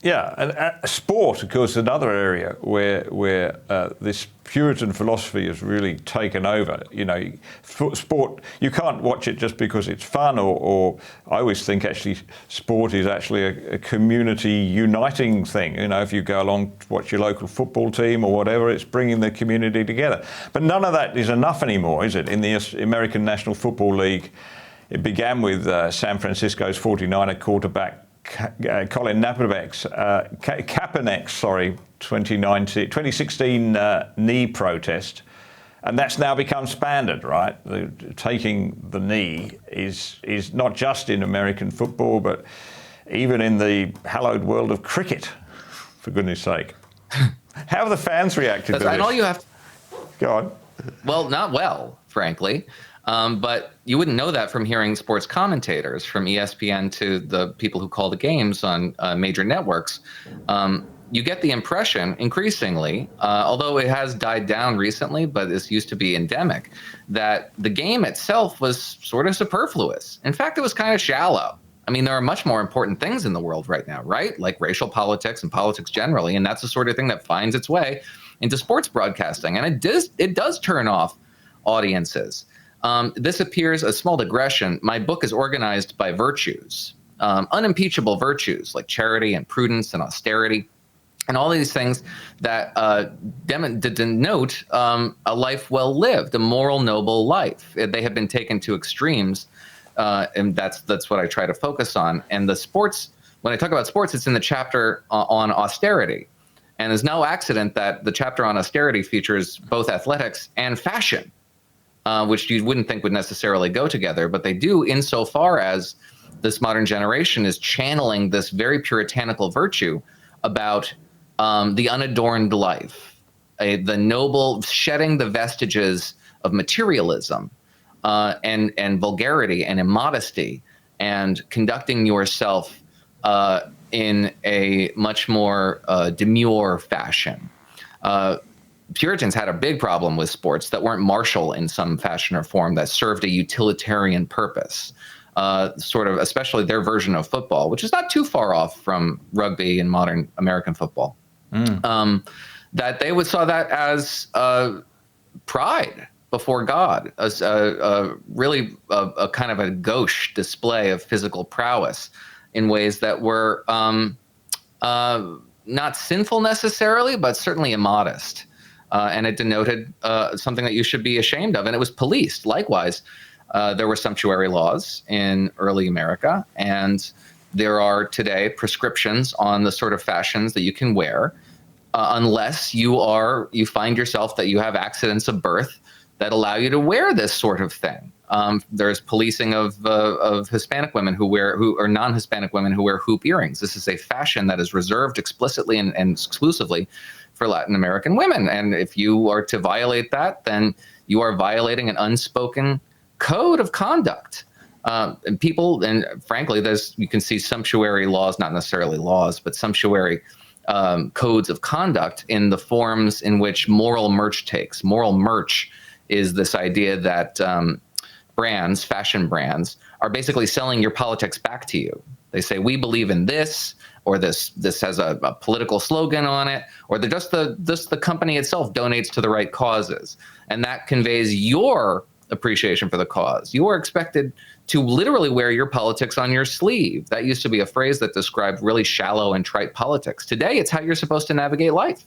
Yeah, and sport, of course, another area where this Puritan philosophy has really taken over. You know, sport, you can't watch it just because it's fun, or I always think actually sport is actually a community uniting thing. You know, if you go along to watch your local football team or whatever, it's bringing the community together. But none of that is enough anymore, is it? In the American National Football League, it began with San Francisco's 49er quarterback Colin Kaepernick's 2016 knee protest, and that's now become standard, right? Taking the knee is not just in American football, but even in the hallowed world of cricket, for goodness sake. How have the fans reacted to this? And all you have to... Go on. Well, not well, frankly. But you wouldn't know that from hearing sports commentators, from ESPN to the people who call the games on major networks. You get the impression, increasingly, although it has died down recently, but this used to be endemic, that the game itself was sort of superfluous. In fact, it was kind of shallow. I mean, there are much more important things in the world right now, right? Like racial politics and politics generally, and that's the sort of thing that finds its way into sports broadcasting. And it does turn off audiences. This appears a small digression. My book is organized by virtues, unimpeachable virtues like charity and prudence and austerity, and all these things that denote a life well lived, a moral, noble life. They have been taken to extremes, and that's what I try to focus on. And the sports, when I talk about sports, it's in the chapter on austerity. And there's no accident that the chapter on austerity features both athletics and fashion. Which you wouldn't think would necessarily go together, but they do insofar as this modern generation is channeling this very puritanical virtue about the unadorned life, the noble, shedding the vestiges of materialism and vulgarity and immodesty, and conducting yourself in a much more demure fashion. Puritans had a big problem with sports that weren't martial in some fashion or form, that served a utilitarian purpose, sort of, especially their version of football, which is not too far off from rugby and modern American football. That they saw that as pride before God, as really a kind of a gauche display of physical prowess in ways that were not sinful necessarily, but certainly immodest. And it denoted something that you should be ashamed of. And it was policed. Likewise, there were sumptuary laws in early America. And there are today prescriptions on the sort of fashions that you can wear, unless you find yourself that you have accidents of birth that allow you to wear this sort of thing. There's policing of Hispanic women who are non-Hispanic women who wear hoop earrings. This is a fashion that is reserved explicitly and exclusively for Latin American women. And if you are to violate that, then you are violating an unspoken code of conduct. And frankly, you can see sumptuary laws, not necessarily laws, but sumptuary codes of conduct in the forms in which moral merch takes. Moral merch is this idea that brands, fashion brands, are basically selling your politics back to you. They say, we believe in this, or this has a political slogan on it, or just the company itself donates to the right causes. And that conveys your appreciation for the cause. You are expected to literally wear your politics on your sleeve. That used to be a phrase that described really shallow and trite politics. Today, it's how you're supposed to navigate life.